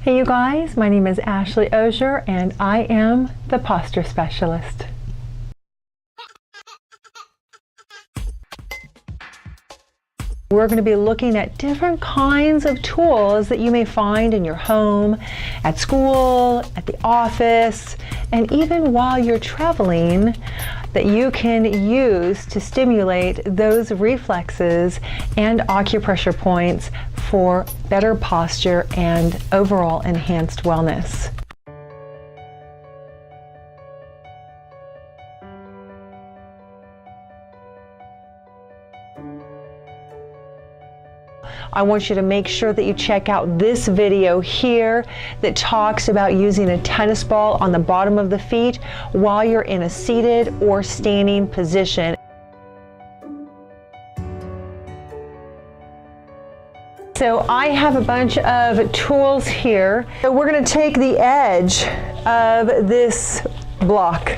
Hey you guys, my name is AHHH and I am the posture specialist. We're going to be looking at different kinds of tools that you may find in your home, at school, at the office, and even while you're traveling that you can use to stimulate those reflexes and acupressure points for better posture and overall enhanced wellness. I want you to make sure that you check out this video here that talks about using a tennis ball on the bottom of the feet while you're in a seated or standing position. So I have a bunch of tools here. So we're going to take the edge of this block.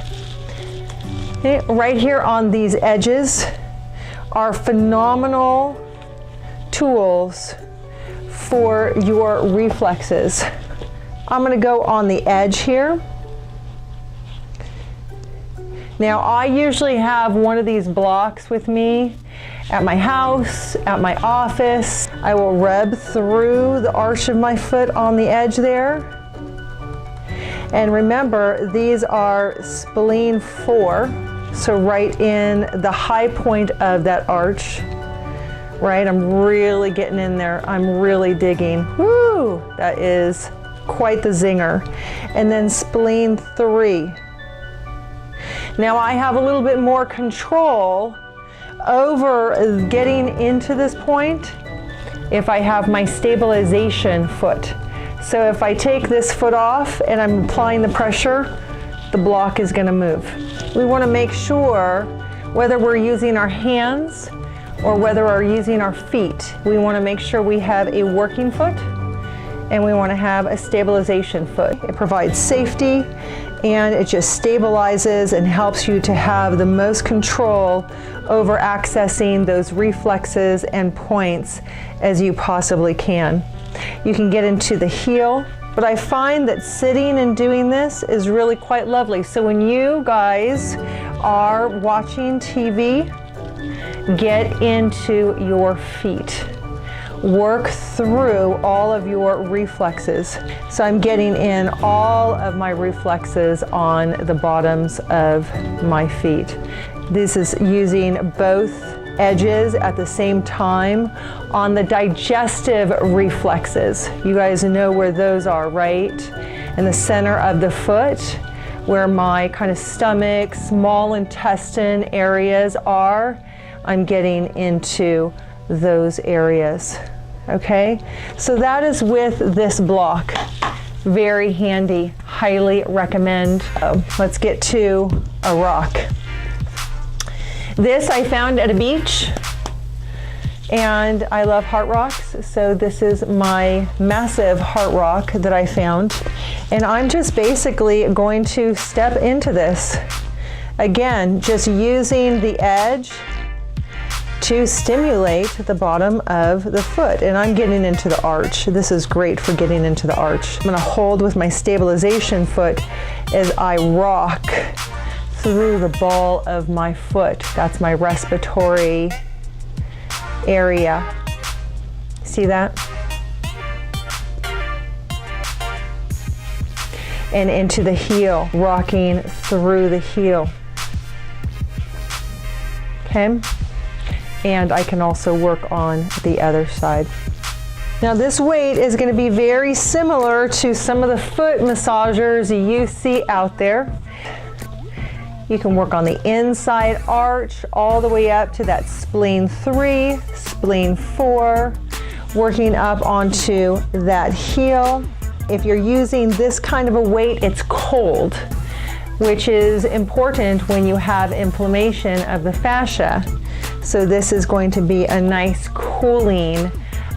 Okay, right here on these edges are phenomenal tools for your reflexes. I'm going to go on the edge here. Now I usually have one of these blocks with me at my house, at my office. I will rub through the arch of my foot on the edge there. And remember, these are spleen 4, so right in the high point of that arch. Right, I'm really getting in there. I'm really digging. Woo! That is quite the zinger. And then spleen 3. Now I have a little bit more control over getting into this point if I have my stabilization foot. So if I take this foot off and I'm applying the pressure, the block is going to move. We want to make sure, whether we're using our hands or whether we're using our feet, we want to make sure we have a working foot and we want to have a stabilization foot. It provides safety and it just stabilizes and helps you to have the most control over accessing those reflexes and points as you possibly can. You can get into the heel, but I find that sitting and doing this is really quite lovely. So when you guys are watching TV, get into your feet. Work through all of your reflexes. So I'm getting in all of my reflexes on the bottoms of my feet. This is using both edges at the same time on the digestive reflexes. You guys know where those are, right? In the center of the foot, where my kind of stomach, small intestine areas are. I'm getting into those areas, okay? So that is with this block. Very handy, highly recommend. Let's get to a rock. This I found at a beach, and I love heart rocks, so this is my massive heart rock that I found. And I'm just basically going to step into this. Again, just using the edge to stimulate the bottom of the foot. And I'm getting into the arch. This is great for getting into the arch. I'm gonna hold with my stabilization foot as I rock through the ball of my foot. That's my respiratory area. See that? And into the heel, rocking through the heel. Okay? And I can also work on the other side. Now this weight is going to be very similar to some of the foot massagers you see out there. You can work on the inside arch all the way up to that spleen 3, spleen 4, working up onto that heel. If you're using this kind of a weight, it's cold, which is important when you have inflammation of the fascia. So this is going to be a nice cooling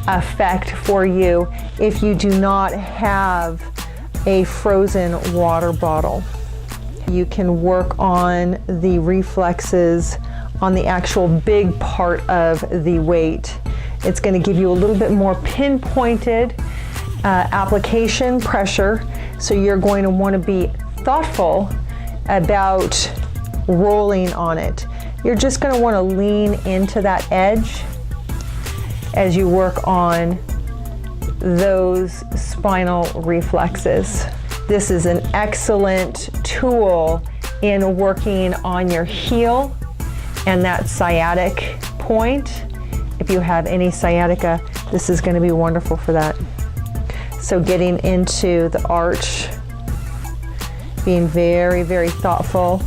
effect for you if you do not have a frozen water bottle. You can work on the reflexes on the actual big part of the weight. It's going to give you a little bit more pinpointed application pressure, so you're going to want to be thoughtful about rolling on it. You're just going to want to lean into that edge as you work on those spinal reflexes. This is an excellent tool in working on your heel and that sciatic point. If you have any sciatica, this is going to be wonderful for that. So getting into the arch, being very, very thoughtful,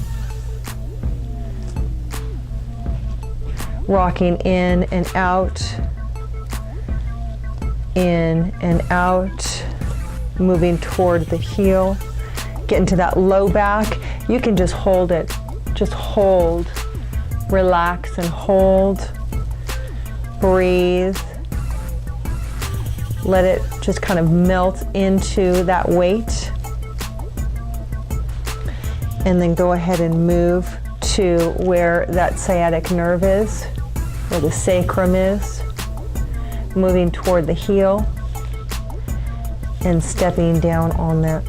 rocking in and out, moving toward the heel, get into that low back. You can just hold it, just hold, relax and hold, breathe, let it just kind of melt into that weight, and then go ahead and move to where that sciatic nerve is, where the sacrum is, moving toward the heel and stepping down on that.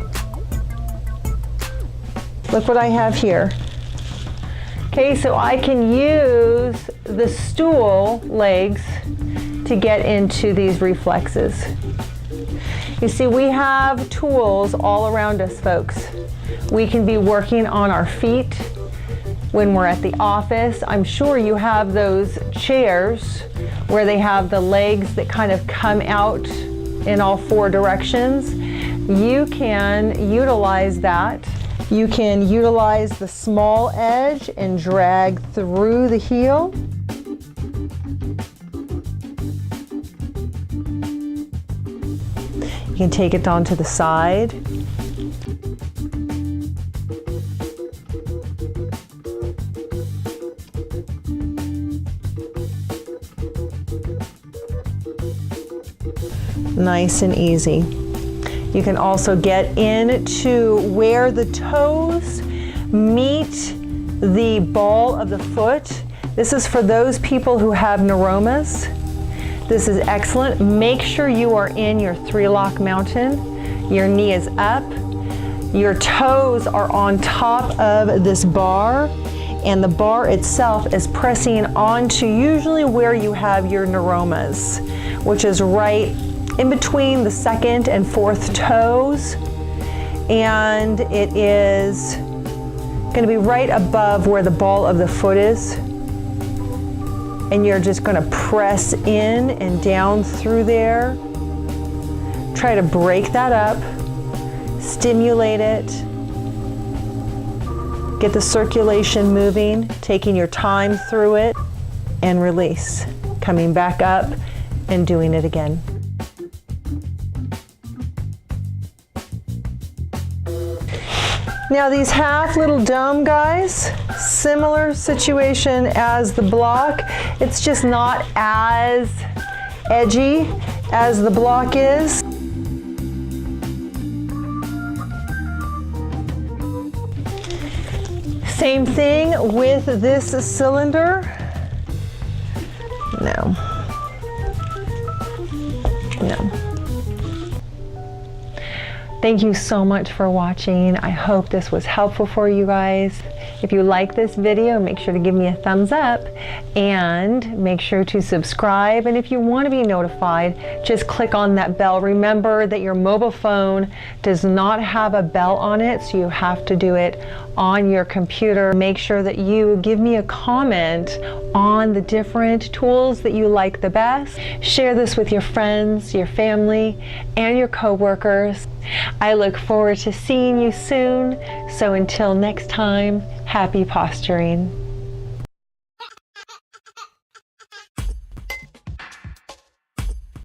Look what I have here. Okay, so I can use the stool legs to get into these reflexes. You see, we have tools all around us, folks. We can be working on our feet when we're at the office. I'm sure you have those chairs where they have the legs that kind of come out in all four directions. You can utilize that. You can utilize the small edge and drag through the heel. You can take it onto the side. Nice and easy. You can also get into where the toes meet the ball of the foot. This is for those people who have neuromas. This is excellent. Make sure you are in your 3-lock mountain. Your knee is up. Your toes are on top of this bar, and the bar itself is pressing onto usually where you have your neuromas, which is right in between the second and fourth toes, and it is going to be right above where the ball of the foot is, and you're just going to press in and down through there. Try to break that up, stimulate it, get the circulation moving, taking your time through it, and release, coming back up and doing it again. Now these half little dome guys, similar situation as the block. It's just not as edgy as the block is. Same thing with this cylinder. No. Thank you so much for watching. I hope this was helpful for you guys. If you like this video, make sure to give me a thumbs up and make sure to subscribe. And if you want to be notified, just click on that bell. Remember that your mobile phone does not have a bell on it, so you have to do it on your computer. Make sure that you give me a comment on the different tools that you like the best. Share this with your friends, your family, and your coworkers. I look forward to seeing you soon. So until next time, happy posturing.